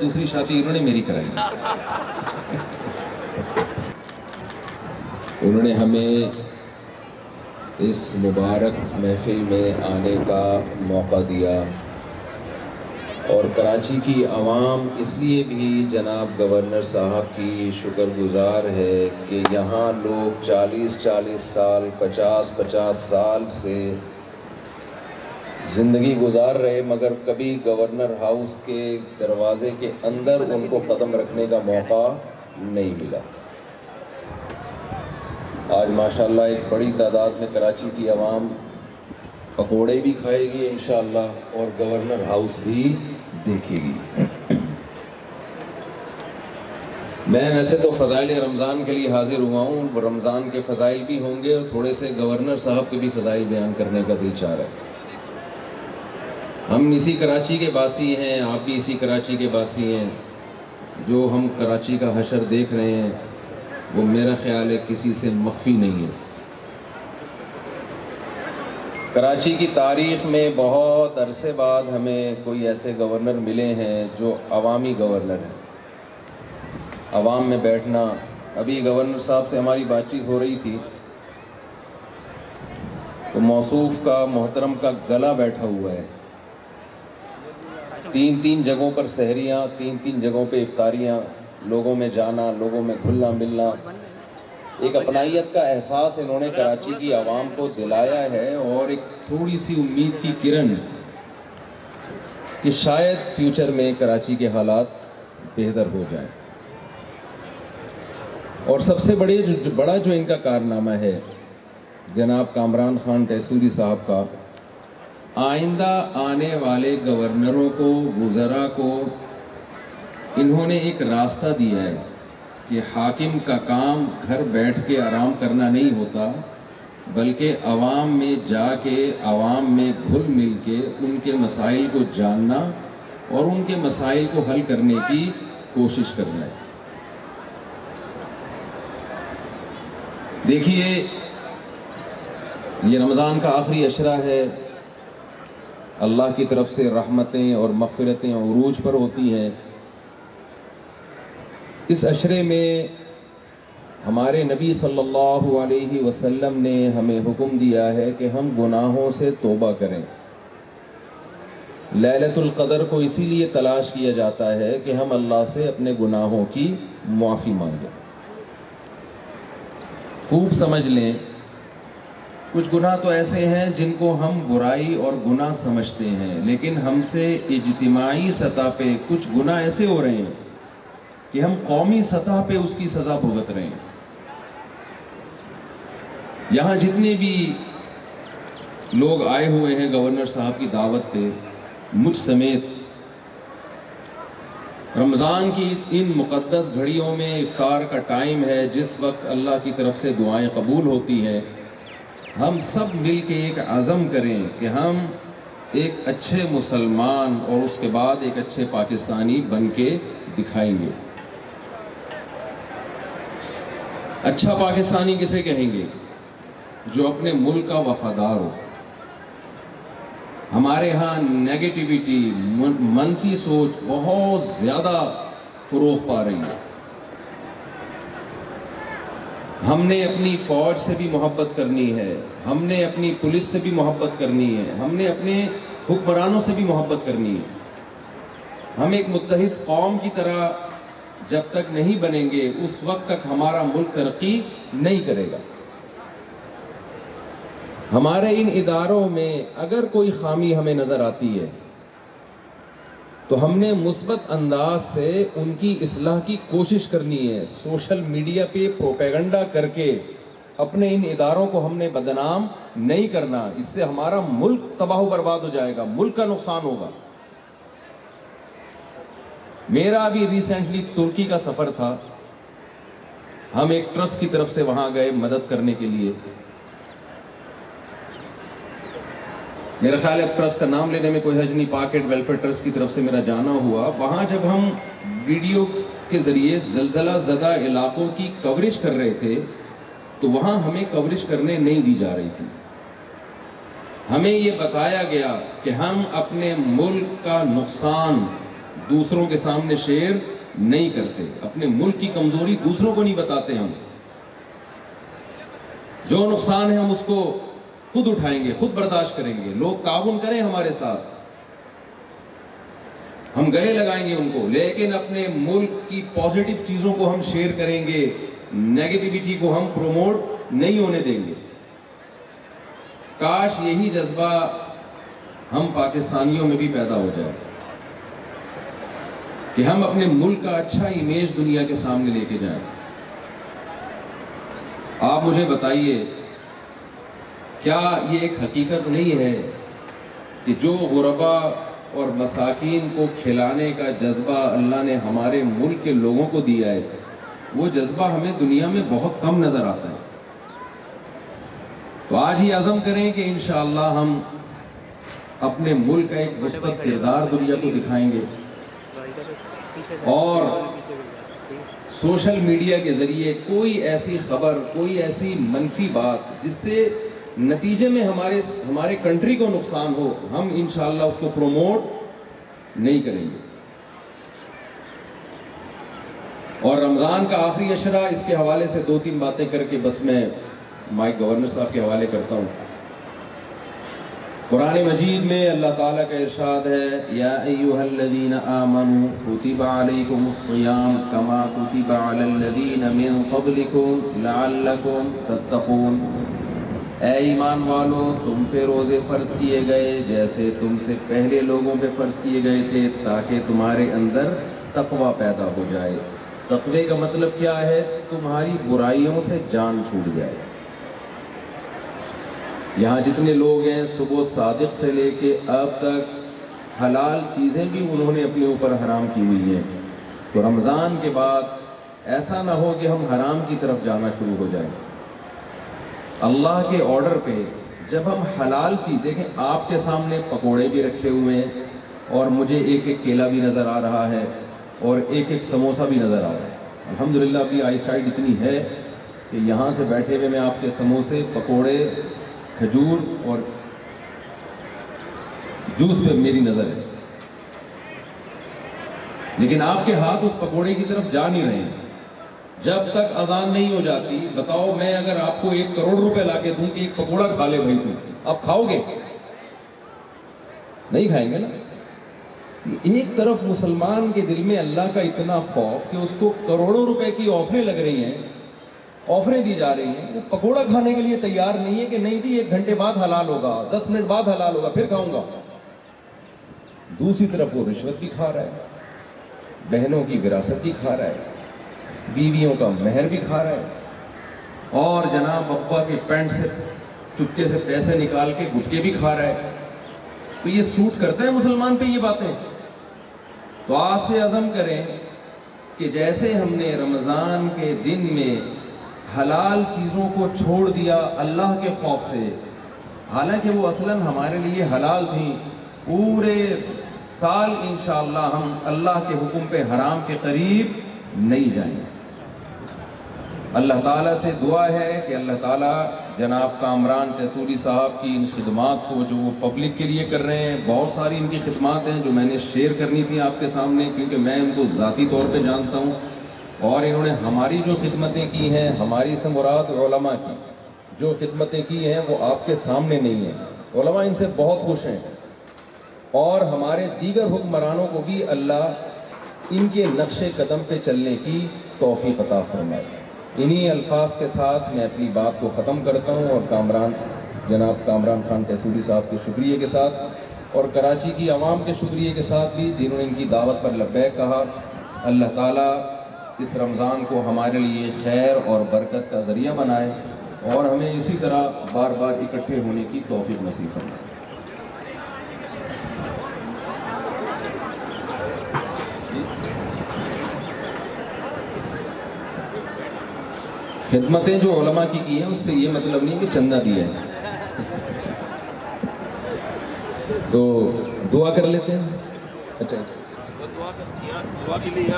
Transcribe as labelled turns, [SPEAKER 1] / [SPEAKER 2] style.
[SPEAKER 1] دوسری شادی انہوں نے میری کرائی. انہوں نے ہمیں اس مبارک محفل میں آنے کا موقع دیا، اور کراچی کی عوام اس لیے بھی جناب گورنر صاحب کی شکر گزار ہے کہ یہاں لوگ 40 سال 50 سال سے زندگی گزار رہے، مگر کبھی گورنر ہاؤس کے دروازے کے اندر ان کو قدم رکھنے کا موقع نہیں ملا. آج ماشاءاللہ ایک بڑی تعداد میں کراچی کی عوام پکوڑے بھی کھائے گی انشاءاللہ، اور گورنر ہاؤس بھی دیکھے گی. میں ویسے تو فضائل رمضان کے لیے حاضر ہوا ہوں، رمضان کے فضائل بھی ہوں گے اور تھوڑے سے گورنر صاحب کے بھی فضائل بیان کرنے کا دل چاہ رہا ہے. ہم اسی کراچی کے باسی ہیں، آپ بھی اسی کراچی کے باسی ہیں. جو ہم کراچی کا حشر دیکھ رہے ہیں وہ میرا خیال ہے کسی سے مخفی نہیں ہے. کراچی کی تاریخ میں بہت عرصے بعد ہمیں کوئی ایسے گورنر ملے ہیں جو عوامی گورنر ہیں. عوام میں بیٹھنا. ابھی گورنر صاحب سے ہماری بات چیت ہو رہی تھی تو موصوف کا محترم کا گلا بیٹھا ہوا ہے. 3 جگہوں پر سحریاں، 3 جگہوں پہ افطاریاں، لوگوں میں جانا، لوگوں میں گھلنا ملنا. ایک اپنائیت کا احساس انہوں نے کراچی کی عوام کو دلایا ہے، اور ایک تھوڑی سی امید کی کرن کہ شاید فیوچر میں کراچی کے حالات بہتر ہو جائیں. اور سب سے بڑا جو ان کا کارنامہ ہے جناب کامران خان ٹیسوری صاحب کا، آئندہ آنے والے گورنروں کو، وزراء کو انہوں نے ایک راستہ دیا ہے کہ حاکم کا کام گھر بیٹھ کے آرام کرنا نہیں ہوتا، بلکہ عوام میں جا کے، عوام میں گھل مل کے ان کے مسائل کو جاننا اور ان کے مسائل کو حل کرنے کی کوشش کرنا ہے. دیکھیے، یہ رمضان کا آخری عشرہ ہے. اللہ کی طرف سے رحمتیں اور مغفرتیں عروج پر ہوتی ہیں. اس عشرے میں ہمارے نبی صلی اللہ علیہ وسلم نے ہمیں حکم دیا ہے کہ ہم گناہوں سے توبہ کریں. لیلۃ القدر کو اسی لیے تلاش کیا جاتا ہے کہ ہم اللہ سے اپنے گناہوں کی معافی مانگیں. خوب سمجھ لیں، کچھ گناہ تو ایسے ہیں جن کو ہم برائی اور گناہ سمجھتے ہیں، لیکن ہم سے اجتماعی سطح پہ کچھ گناہ ایسے ہو رہے ہیں کہ ہم قومی سطح پہ اس کی سزا بھگت رہے ہیں. یہاں جتنے بھی لوگ آئے ہوئے ہیں گورنر صاحب کی دعوت پہ، مجھ سمیت، رمضان کی ان مقدس گھڑیوں میں افطار کا ٹائم ہے جس وقت اللہ کی طرف سے دعائیں قبول ہوتی ہیں. ہم سب مل کے ایک عزم کریں کہ ہم ایک اچھے مسلمان اور اس کے بعد ایک اچھے پاکستانی بن کے دکھائیں گے. اچھا پاکستانی کسے کہیں گے؟ جو اپنے ملک کا وفادار ہو. ہمارے ہاں نیگیٹیویٹی، منفی سوچ بہت زیادہ فروغ پا رہی ہے. ہم نے اپنی فوج سے بھی محبت کرنی ہے، ہم نے اپنی پولیس سے بھی محبت کرنی ہے، ہم نے اپنے حکمرانوں سے بھی محبت کرنی ہے. ہم ایک متحد قوم کی طرح جب تک نہیں بنیں گے اس وقت تک ہمارا ملک ترقی نہیں کرے گا. ہمارے ان اداروں میں اگر کوئی خامی ہمیں نظر آتی ہے تو ہم نے مثبت انداز سے ان کی اصلاح کی کوشش کرنی ہے. سوشل میڈیا پہ پروپیگنڈا کر کے اپنے ان اداروں کو ہم نے بدنام نہیں کرنا. اس سے ہمارا ملک تباہ و برباد ہو جائے گا، ملک کا نقصان ہوگا. میرا ابھی ریسنٹلی ترکی کا سفر تھا. ہم ایک ٹرسٹ کی طرف سے وہاں گئے مدد کرنے کے لیے. میرا خیال ہے ٹرسٹ کا نام لینے میں کوئی حرج نہیں، پاکٹ ویلفیئر ٹرسٹ کی طرف سے میرا جانا ہوا. وہاں جب ہم ویڈیو کے ذریعے زلزلہ زدہ علاقوں کی کوریج کر رہے تھے تو وہاں ہمیں کوریج کرنے نہیں دی جا رہی تھی. ہمیں یہ بتایا گیا کہ ہم اپنے ملک کا نقصان دوسروں کے سامنے شیئر نہیں کرتے, اپنے ملک کی کمزوری دوسروں کو نہیں بتاتے. ہم جو نقصان ہے ہم اس کو خود اٹھائیں گے, خود برداشت کریں گے. لوگ تعاون کریں ہمارے ساتھ, ہم گلے لگائیں گے ان کو, لیکن اپنے ملک کی پازیٹیو چیزوں کو ہم شیئر کریں گے, نیگیٹیوٹی کو ہم پروموٹ نہیں ہونے دیں گے. کاش یہی جذبہ ہم پاکستانیوں میں بھی پیدا ہو جائے کہ ہم اپنے ملک کا اچھا امیج دنیا کے سامنے لے کے جائیں. آپ مجھے بتائیے, کیا یہ ایک حقیقت نہیں ہے کہ جو غربا اور مساکین کو کھلانے کا جذبہ اللہ نے ہمارے ملک کے لوگوں کو دیا ہے, وہ جذبہ ہمیں دنیا میں بہت کم نظر آتا ہے. تو آج ہی عزم کریں کہ انشاءاللہ ہم اپنے ملک کا ایک مثبت کردار دنیا کو دکھائیں گے, اور سوشل میڈیا کے ذریعے کوئی ایسی خبر, کوئی ایسی منفی بات جس سے نتیجے میں ہمارے کنٹری کو نقصان ہو, ہم انشاءاللہ اس کو پروموٹ نہیں کریں گے. اور رمضان کا آخری عشرہ, اس کے حوالے سے 2-3 باتیں کر کے بس میں مائک گورنر صاحب کے حوالے کرتا ہوں. قرآن مجید میں اللہ تعالیٰ کا ارشاد ہے, یا ایھا الذین آمنوا کتب علیکم الصیام کما کتب علی الذین من قبلکم لعلکم تتقون. اے ایمان والو, تم پہ روزے فرض کیے گئے جیسے تم سے پہلے لوگوں پہ فرض کیے گئے تھے, تاکہ تمہارے اندر تقوی پیدا ہو جائے. تقوی کا مطلب کیا ہے؟ تمہاری برائیوں سے جان چھوٹ جائے. یہاں جتنے لوگ ہیں, صبح صادق سے لے کے اب تک حلال چیزیں بھی انہوں نے اپنے اوپر حرام کی ہوئی ہیں. تو رمضان کے بعد ایسا نہ ہو کہ ہم حرام کی طرف جانا شروع ہو جائیں. اللہ کے آرڈر پہ جب ہم حلال چیز دیکھیں, آپ کے سامنے پکوڑے بھی رکھے ہوئے ہیں, اور مجھے ایک ایک کیلا بھی نظر آ رہا ہے, اور ایک ایک سموسہ بھی نظر آ رہا ہے. الحمدللہ ابھی آئی سائٹ اتنی ہے کہ یہاں سے بیٹھے ہوئے میں آپ کے سموسے, پکوڑے, کھجور اور جوس پہ میری نظر ہے, لیکن آپ کے ہاتھ اس پکوڑے کی طرف جا نہیں رہے ہیں جب تک اذان نہیں ہو جاتی. بتاؤ, میں اگر آپ کو 1 کروڑ روپے لا کے دوں کہ ایک پکوڑا کھا لے بھائی, تو آپ کھاؤ گے؟ نہیں کھائیں گے نا. ایک طرف مسلمان کے دل میں اللہ کا اتنا خوف کہ اس کو کروڑوں روپے کی آفریں لگ رہی ہیں, آفریں دی جا رہی ہیں, وہ پکوڑا کھانے کے لیے تیار نہیں ہے کہ نہیں جی 1 گھنٹے بعد حلال ہوگا, 10 منٹ بعد حلال ہوگا, پھر کھاؤں گا. دوسری طرف وہ رشوت بھی کھا رہا ہے, بہنوں کی وراثت بھی کھا رہا ہے, بیویوں کا مہر بھی کھا رہا ہے, اور جناب ابا کی پینٹ سے چپکے سے پیسے نکال کے گٹکے بھی کھا رہا ہے. تو یہ سوٹ کرتا ہے مسلمان پہ یہ باتیں؟ تو آج سے عزم کریں کہ جیسے ہم نے رمضان کے دن میں حلال چیزوں کو چھوڑ دیا اللہ کے خوف سے, حالانکہ وہ اصلاً ہمارے لیے حلال تھیں, پورے سال انشاءاللہ ہم اللہ کے حکم پہ حرام کے قریب نہیں جائیں. اللہ تعالیٰ سے دعا ہے کہ اللہ تعالیٰ جناب کامران قیصوری صاحب کی ان خدمات کو جو وہ پبلک کے لیے کر رہے ہیں, بہت ساری ان کی خدمات ہیں جو میں نے شیئر کرنی تھی آپ کے سامنے, کیونکہ میں ان کو ذاتی طور پہ جانتا ہوں, اور انہوں نے ہماری جو خدمتیں کی ہیں, ہماری سے مراد علماء کی جو خدمتیں کی ہیں, وہ آپ کے سامنے نہیں ہیں. علماء ان سے بہت خوش ہیں, اور ہمارے دیگر حکمرانوں کو بھی اللہ ان کے نقش قدم پہ چلنے کی توفیق عطا فرمائے. انہی الفاظ کے ساتھ میں اپنی بات کو ختم کرتا ہوں, اور جناب کامران خان قیصوری صاحب کے شکریہ کے ساتھ, اور کراچی کی عوام کے شکریہ کے ساتھ بھی جنہوں نے ان کی دعوت پر لبیک کہا. اللہ تعالیٰ اس رمضان کو ہمارے لیے خیر اور برکت کا ذریعہ بنائے, اور ہمیں اسی طرح بار بار اکٹھے ہونے کی توفیق نصیب فرمائے. خدمتیں جو علماء کی ہیں اس سے یہ مطلب نہیں کہ چندہ دیا ہے. تو دعا کر لیتے ہیں. اچھا دعا کے لیے